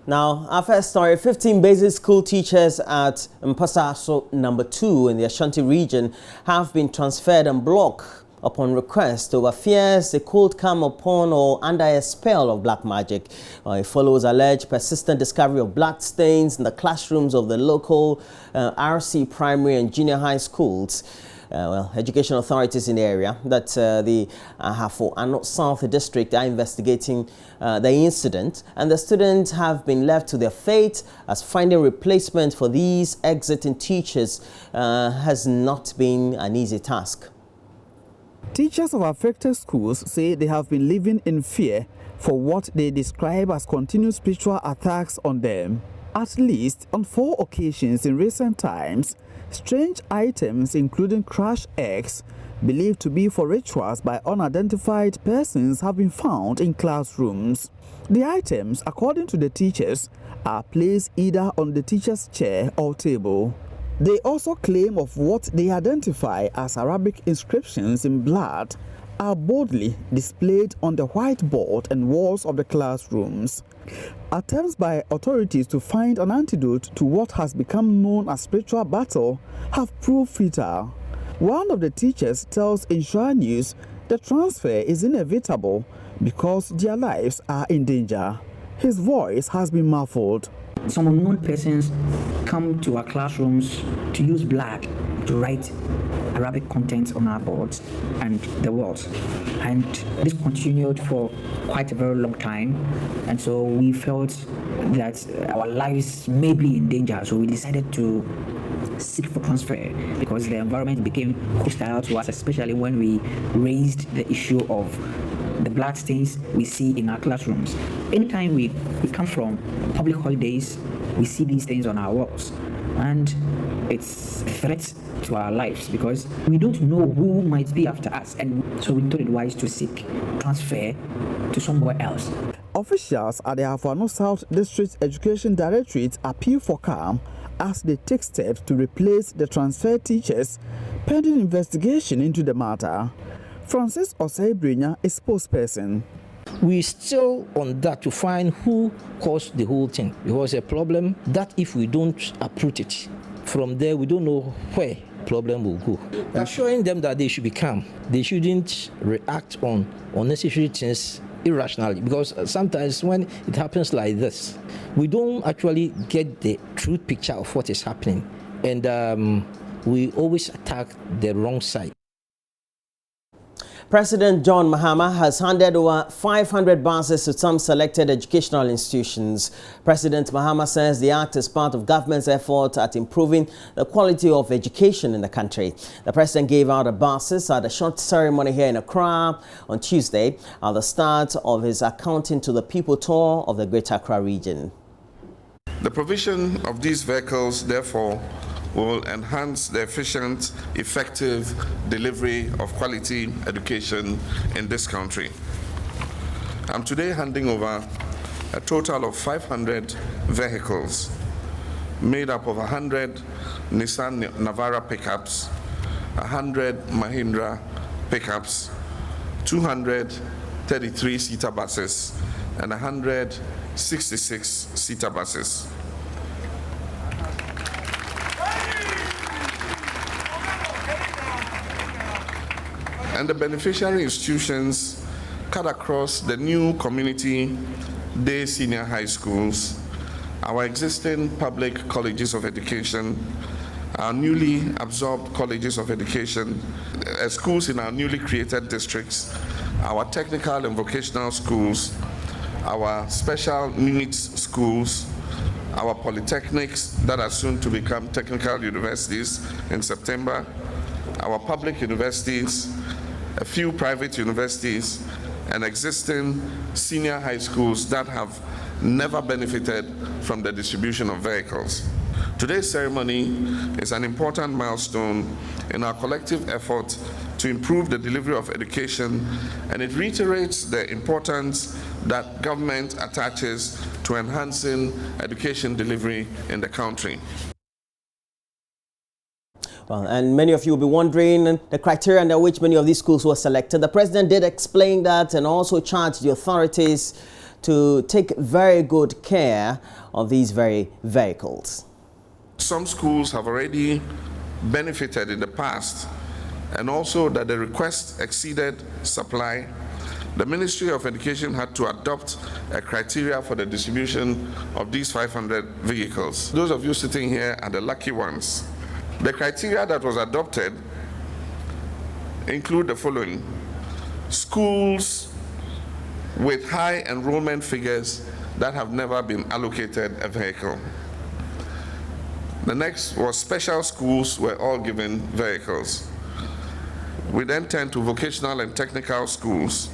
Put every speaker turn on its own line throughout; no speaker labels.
Now, our first story, 15 basic school teachers at Mpasaso No. 2 in the Ashanti region have been transferred en bloc upon request over fears they could come upon or under a spell of black magic. It follows alleged persistent discovery of blood stains in the classrooms of the local RC primary and junior high schools. Education authorities in the area that the Ahafo and South District are investigating the incident, and the students have been left to their fate as finding replacement for these exiting teachers has not been an easy task.
Teachers of affected schools say they have been living in fear for what they describe as continued spiritual attacks on them. At least on 4 occasions in recent times, strange items including crushed eggs believed to be for rituals by unidentified persons have been found in classrooms. The items, according to the teachers, are placed either on the teacher's chair or table. They also claim of what they identify as Arabic inscriptions in blood are boldly displayed on the whiteboard and walls of the classrooms. Attempts by authorities to find an antidote to what has become known as spiritual battle have proved futile. One of the teachers tells Insure News the transfer is inevitable because their lives are in danger. His voice has been muffled.
Some unknown persons come to our classrooms to use blood to write Arabic content on our boards and the walls. And this continued for quite a very long time. And so we felt that our lives may be in danger. So we decided to seek for transfer because the environment became hostile to us, especially when we raised the issue of the blood stains we see in our classrooms. Anytime we come from public holidays, we see these stains on our walls. And it's a threat to our lives because we don't know who might be after us. And so we thought it wise to seek transfer to somewhere else.
Officials at the Ahafo South District Education Directorate appeal for calm as they take steps to replace the transferred teachers pending investigation into the matter. Francis Osei-Brenya is spokesperson.
We're still on that to find who caused the whole thing. It was a problem that if we don't uproot it, from there we don't know where problem will go. I'm showing them that they should be calm. They shouldn't react on unnecessary things irrationally, because sometimes when it happens like this, we don't actually get the true picture of what is happening, and we always attack the wrong side.
President John Mahama has handed over 500 buses to some selected educational institutions. President Mahama says the act is part of government's effort at improving the quality of education in the country. The president gave out the buses at a short ceremony here in Accra on Tuesday at the start of his Accounting to the People tour of the Greater Accra region.
The provision of these vehicles, therefore, will enhance the efficient, effective delivery of quality education in this country. I'm today handing over a total of 500 vehicles made up of 100 Nissan Navara pickups, 100 Mahindra pickups, 200 33-seater buses, and 100 66-seater buses. And the beneficiary institutions cut across the new community day senior high schools, our existing public colleges of education, our newly absorbed colleges of education, schools in our newly created districts, our technical and vocational schools, our special needs schools, our polytechnics that are soon to become technical universities in September, our public universities, a few private universities, and existing senior high schools that have never benefited from the distribution of vehicles. Today's ceremony is an important milestone in our collective effort to improve the delivery of education, and it reiterates the importance that government attaches to enhancing education delivery in the country.
Well, and many of you will be wondering the criteria under which many of these schools were selected. The president did explain that and also charged the authorities to take very good care of these very vehicles.
Some schools have already benefited in the past, and also that the request exceeded supply. The Ministry of Education had to adopt a criteria for the distribution of these 500 vehicles. Those of you sitting here are the lucky ones. The criteria that was adopted include the following: schools with high enrollment figures that have never been allocated a vehicle. The next was special schools were all given vehicles. We then turned to vocational and technical schools.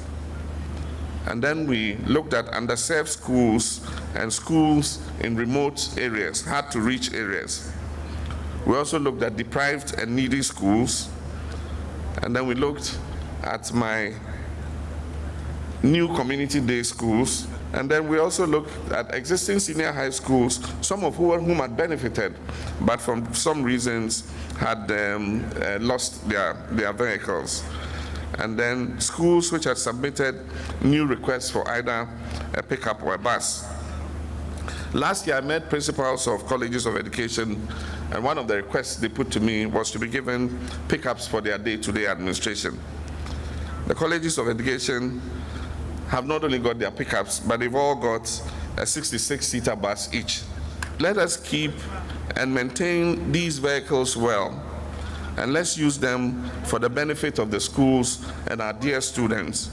And then we looked at underserved schools and schools in remote areas, hard to reach areas. We also looked at deprived and needy schools. And then we looked at my new community day schools. And then we also looked at existing senior high schools, some of whom had benefited, but from some reasons had lost their vehicles. And then schools which had submitted new requests for either a pickup or a bus. Last year, I met principals of colleges of education, and one of the requests they put to me was to be given pickups for their day-to-day administration. The colleges of education have not only got their pickups, but they've all got a 66-seater bus each. Let us keep and maintain these vehicles well, and let's use them for the benefit of the schools and our dear students.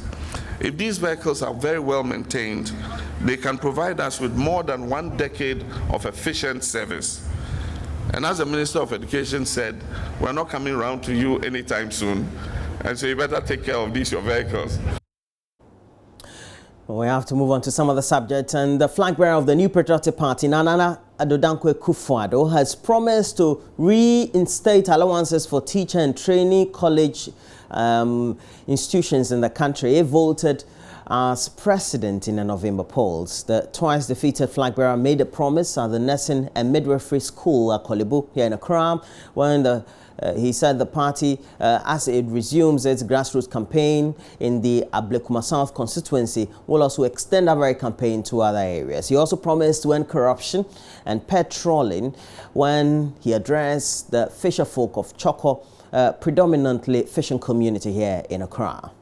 If these vehicles are very well maintained, they can provide us with more than 1 decade of efficient service. And as the Minister of Education said, we're not coming around to you anytime soon, and so you better take care of these, your vehicles.
We have to move on to some other subjects, and the flag bearer of the New Patriotic Party, Nana Addo Dankwa Akufo-Addo, has promised to reinstate allowances for teacher and trainee college institutions in the country if voted as president in the November polls. The twice defeated flag bearer made a promise at the Nursing and Midwifery School at Kolibu here in Accra when he said the party, as it resumes its grassroots campaign in the Ablekuma South constituency, will also extend that very campaign to other areas. He also promised to end corruption and patrolling when he addressed the fisher folk of Choko, predominantly fishing community here in Accra.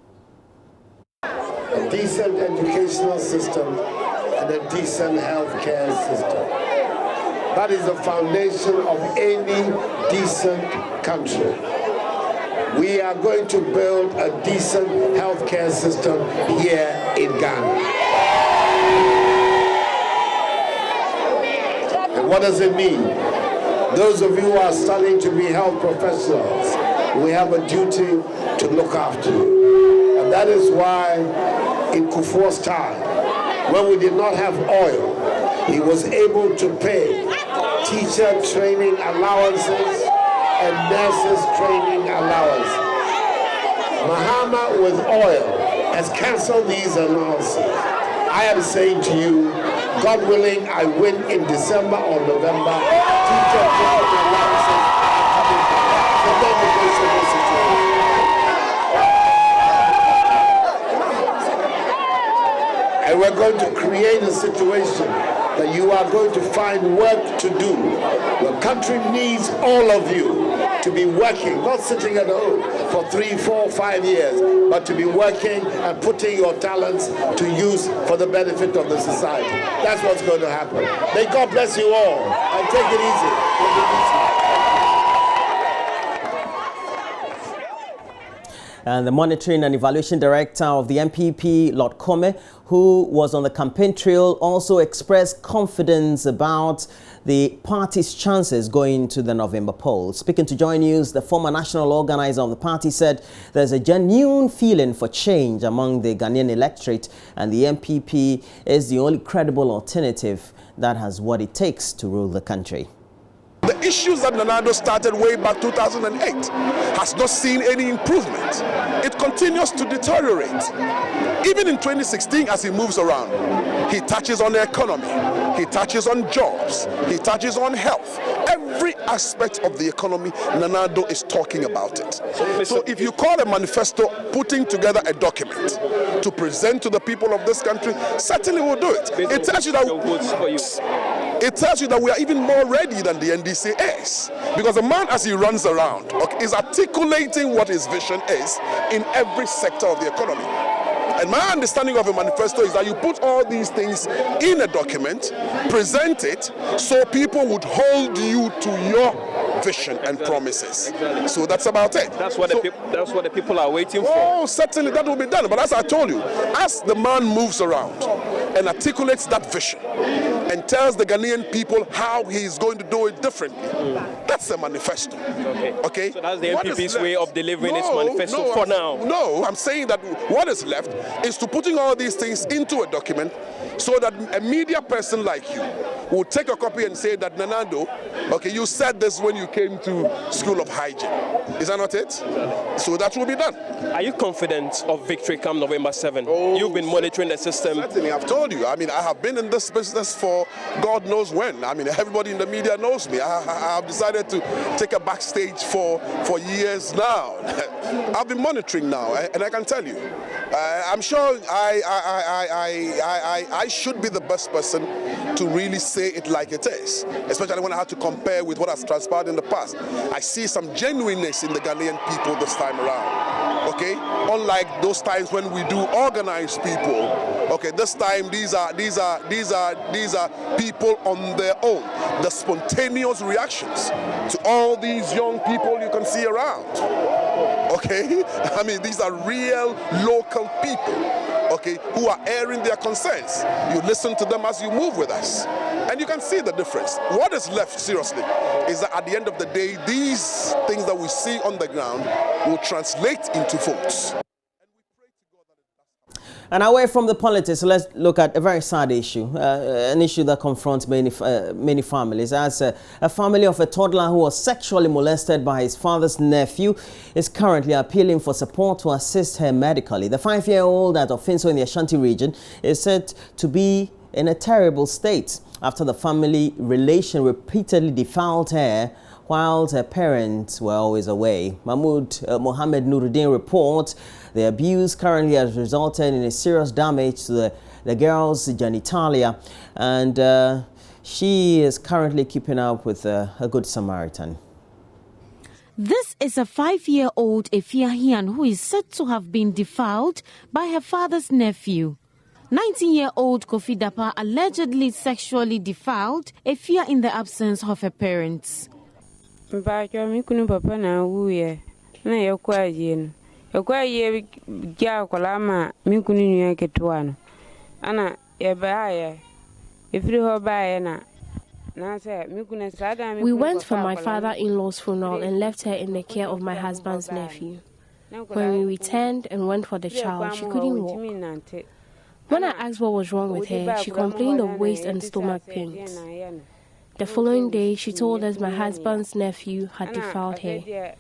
A decent educational system and a decent healthcare system. That is the foundation of any decent country. We are going to build a decent healthcare system here in Ghana. And what does it mean? Those of you who are studying to be health professionals, we have a duty to look after you. And that is why in Kufuor's time, when we did not have oil, he was able to pay teacher training allowances and nurses training allowances. Mahama with oil has cancelled these allowances. I am saying to you, God willing, I win in December or November. Teacher training allowances are coming back. So then we go to this situation. And we're going to create a situation that you are going to find work to do. The country needs all of you to be working, not sitting at home for 3, 4, 5 years, but to be working and putting your talents to use for the benefit of the society. That's what's going to happen. May God bless you all, and take it easy.
And the Monitoring and Evaluation Director of the NPP, Lord Kome, who was on the campaign trail, also expressed confidence about the party's chances going to the November polls. Speaking to Joy News, the former national organizer of the party said there's a genuine feeling for change among the Ghanaian electorate, and the NPP is the only credible alternative that has what it takes to rule the country.
The issues that Nana Addo started way back 2008 has not seen any improvement. It continues to deteriorate. Even in 2016, as he moves around, he touches on the economy, he touches on jobs, he touches on health, Every aspect of the economy, Nana Addo is talking about it. So if you call a manifesto putting together a document to present to the people of this country, certainly we'll do it. It tells you that we are even more ready than the NDC is. Because the man, as he runs around, is articulating what his vision is in every sector of the economy. And my understanding of a manifesto is that you put all these things in a document, present it, so people would hold you to your vision and promises. So that's about it.
That's what the people are waiting for.
Oh, certainly that will be done. But as I told you, as the man moves around and articulates that vision and tells the Ghanaian people how he is going to do it differently, that's a manifesto. Okay?
So that's the NPP's way of delivering its manifesto for now.
No, I'm saying that what is left is to putting all these things into a document so that a media person like you will take a copy and say that, Nana Addo, okay, you said this when you came to School of Hygiene. Is that not it? So that will be done.
Are you confident of victory come November 7? You've been monitoring the system.
Certainly, I've told you. I mean, I have been in this business for God knows when. I mean, everybody in the media knows me. I have decided to take a backstage for years now. I've been monitoring now, and I can tell you, I'm sure I should be the best person to really say it like it is, especially when I have to compare with what has transpired in the past. I see some genuineness in the Ghanaian people this time around, okay? Unlike those times when we do organize people, okay? This time these are people on their own. The spontaneous reactions to all these young people you can see around, okay? I mean, these are real local people, okay, who are airing their concerns. You listen to them as you move with us, and you can see the difference. What is left, seriously, is that at the end of the day, these things that we see on the ground will translate into votes.
And away from the politics, let's look at a very sad issue, an issue that confronts many families. As a family of a toddler who was sexually molested by his father's nephew is currently appealing for support to assist her medically. The 5-year-old at Ofinso in the Ashanti region is said to be in a terrible state after the family relation repeatedly defiled her while her parents were always away. Mahmoud Mohammed Nuruddin reports the abuse currently has resulted in a serious damage to the girl's genitalia, and she is currently keeping up with a Good Samaritan.
This is a 5-year-old Efiahian who is said to have been defiled by her father's nephew. 19-year-old Kofi Dapa allegedly sexually defiled Efia in the absence of her parents.
We went for my father-in-law's funeral and left her in the care of my husband's nephew. When we returned and went for the child, she couldn't walk. When I asked what was wrong with her, she complained of waist and stomach pains. The following day, she told us my husband's nephew had defiled her.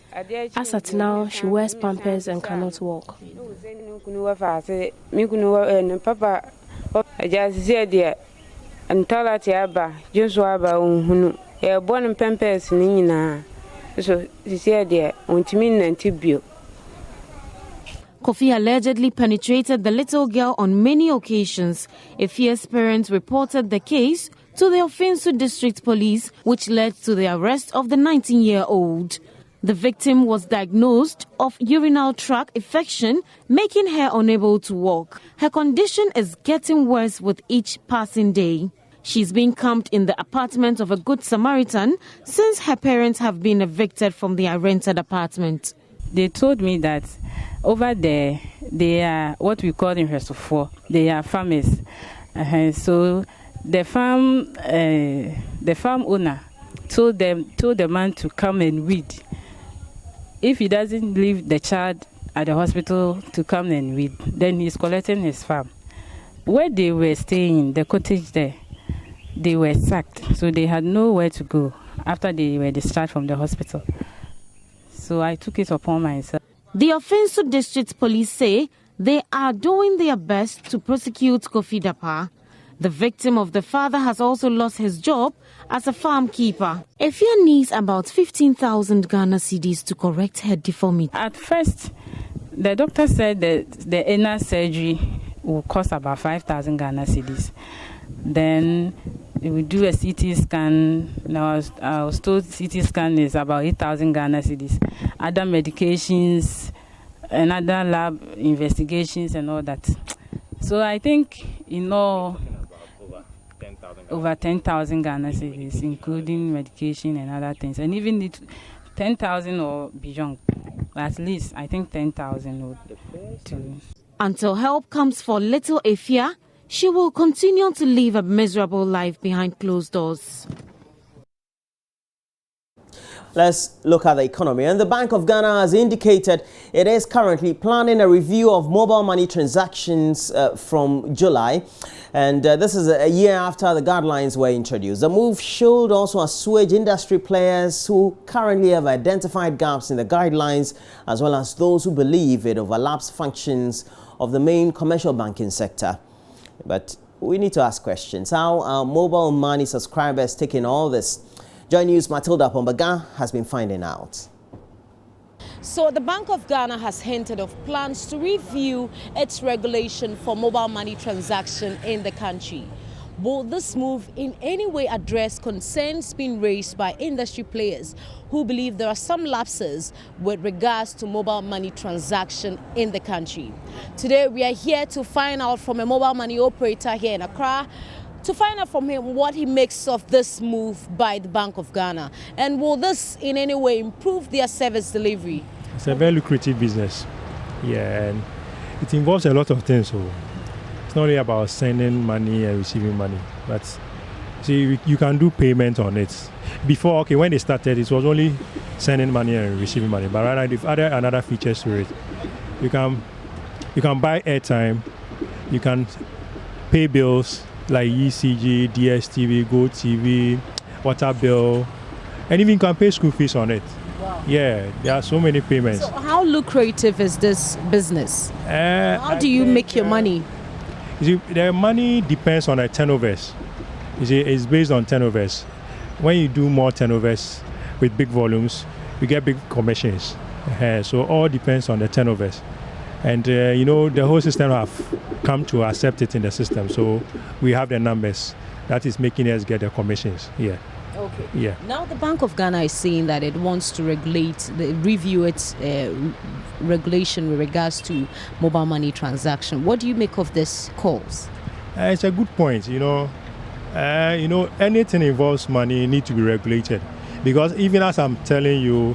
As at now, she wears pampers and cannot walk.
Kofi allegedly penetrated the little girl on many occasions. Efia's parents reported the case to the Ofinso District Police, which led to the arrest of the 19-year-old. The victim was diagnosed of urinary tract infection, making her unable to walk. Her condition is getting worse with each passing day. She's being camped in the apartment of a Good Samaritan since her parents have been evicted from their rented apartment.
They told me that over there, they are what we call in Restofor, they are farmers. So the farm owner told the man to come and weed. If he doesn't leave the child at the hospital to come and weed, then he's collecting his farm. Where they were staying, the cottage there, they were sacked, so they had nowhere to go after they were discharged from the hospital. So I took it upon myself.
The Ofinso District Police say they are doing their best to prosecute Kofi Dapa. The victim of the father has also lost his job as a farm keeper. Efia needs about 15,000 Ghana cedis to correct her deformity.
At first, the doctor said that the inner surgery will cost about 5,000 Ghana cedis. Then we do a CT scan. Now I was told CT scan is about 8,000 Ghana cedis. Other medications and other lab investigations and all that. So I think over 10,000 Ghana cedis, including medication and other things, and even 10,000 or beyond. At least I think 10,000 would do.
Until help comes for little Efia, she will continue to live a miserable life behind closed doors.
Let's look at the economy. And the Bank of Ghana has indicated it is currently planning a review of mobile money transactions from July. And this is a year after the guidelines were introduced. The move should also assuage industry players who currently have identified gaps in the guidelines, as well as those who believe it overlaps functions of the main commercial banking sector. But we need to ask questions. How are mobile money subscribers taking all this? Joy News' Matilda Pombaga has been finding out.
So the Bank of Ghana has hinted of plans to review its regulation for mobile money transaction in the country. Will this move in any way address concerns being raised by industry players who believe there are some lapses with regards to mobile money transaction in the country? Today we are here to find out from a mobile money operator here in Accra, to find out from him what he makes of this move by the Bank of Ghana. And will this in any way improve their service delivery?
It's a very lucrative business. Yeah, and it involves a lot of things. So it's not only about sending money and receiving money, but see, you can do payment on it. Before, okay, when they started, it was only sending money and receiving money. But right now, they've added another feature to it. You can buy airtime, you can pay bills like ECG, DSTV, GoTV, water bill, and even you can pay school fees on it. Wow. Yeah, there are so many payments.
So how lucrative is this business? How do you make your money?
You see, the money depends on the turnovers. You see, it's based on turnovers. When you do more turnovers with big volumes, you get big commissions. So all depends on the turnovers. And the whole system have come to accept it in the system. So we have the numbers that is making us get the commissions. Yeah.
Okay.
Yeah.
Now the Bank of Ghana is saying that it wants to review its regulation with regards to mobile money transaction. What do you make of this calls?
It's a good point. Anything involves money need to be regulated, because even as I'm telling you,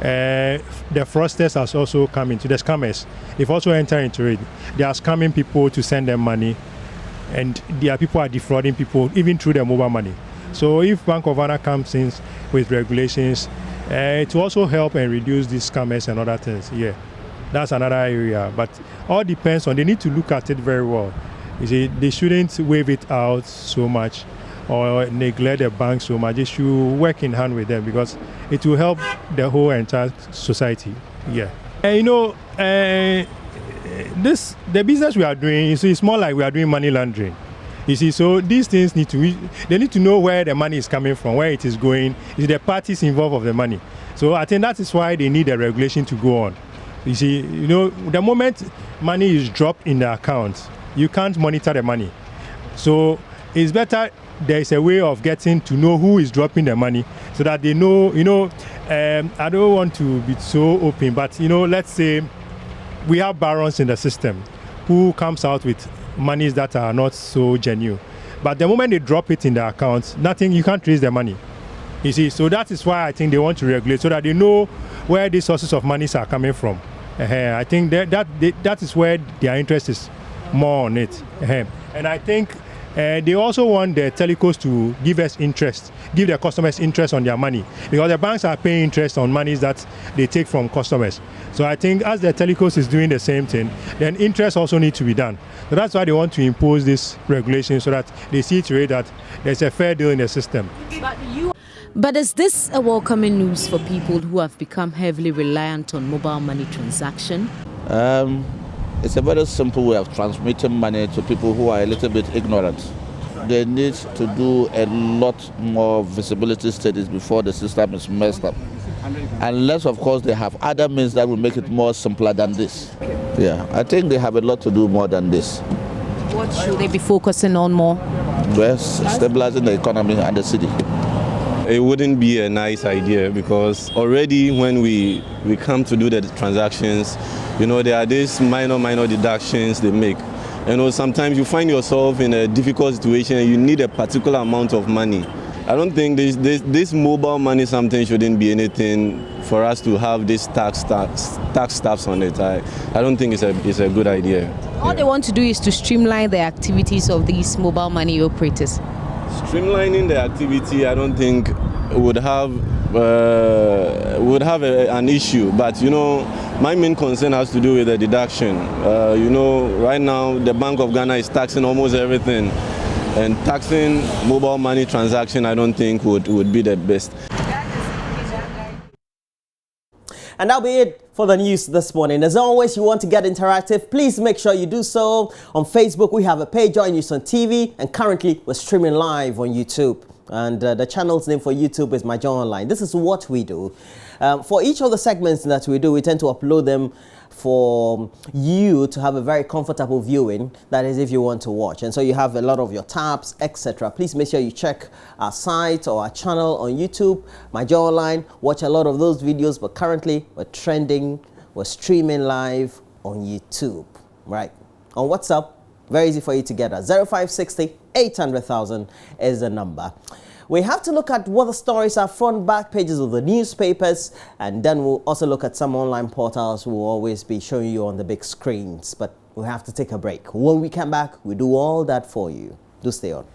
the fraudsters has also come into the scammers. They've also entered into it. They are scamming people to send them money, and their people are defrauding people even through their mobile money. So if Bank of Ghana comes in with regulations, it will also help and reduce these scammers and other things. Yeah, that's another area. But all depends on, they need to look at it very well. You see, they shouldn't wave it out so much or neglect the bank so much. They should work in hand with them, because it will help the whole entire society. Yeah. The business we are doing, you see, it's more like we are doing money laundering. You see, so these things they need to know where the money is coming from, where it is going, is the parties involved of the money. So I think that is why they need the regulation to go on. You see, the moment money is dropped in the account, you can't monitor the money. So it's better there is a way of getting to know who is dropping the money, so that they know, I don't want to be so open, but let's say we have barons in the system who comes out with monies that are not so genuine. But the moment they drop it in the account, you can't trace the money. You see, so that is why I think they want to regulate, so that they know where the sources of monies are coming from. I think that is where their interest is more on it. And I think they also want the telecos to give their customers interest on their money, because the banks are paying interest on monies that they take from customers. So I think as the telecos is doing the same thing, then interest also needs to be done. So that's why they want to impose this regulation, so that they see to it that there's a fair deal in the system.
But is this a welcoming news for people who have become heavily reliant on mobile money transaction?
It's a very simple way of transmitting money to people who are a little bit ignorant. they need to do a lot more visibility studies before the system is messed up. Unless, of course, they have other means that will make it more simpler than this. Yeah, I think they have a lot to do more than this.
What should they be focusing on more?
Well, stabilizing the economy and the city.
It wouldn't be a nice idea because already when we come to do the transactions, you know, there are these minor deductions they make. You know, sometimes you find yourself in a difficult situation and you need a particular amount of money. I don't think this mobile money something shouldn't be anything for us to have this tax stuffs on it. I don't think it's a good idea.
All they want to do is to streamline the activities of these mobile money operators.
Streamlining the activity, I don't think would have an issue. But you know, my main concern has to do with the deduction. You know, right now the Bank of Ghana is taxing almost everything. And taxing mobile money transaction, I don't think would be the best.
And that'll be it for the news this morning. As always, you want to get interactive, please make sure you do so. On Facebook, we have a page, Joy News on TV, and currently we're streaming live on YouTube. And the channel's name for YouTube is My Joy Online. This is what we do. For each of the segments that we do, we tend to upload them for you to have a very comfortable viewing, that is if you want to watch. And so you have a lot of your tabs, etc. Please make sure you check our site or our channel on YouTube, My Joy Online. Watch a lot of those videos, but currently we're streaming live on YouTube, right? On WhatsApp, very easy for you to get us. 0560 800,000 is the number. We have to look at what the stories are, front, back pages of the newspapers, and then we'll also look at some online portals we'll always be showing you on the big screens. But we have to take a break. When we come back, we do all that for you. Do stay on.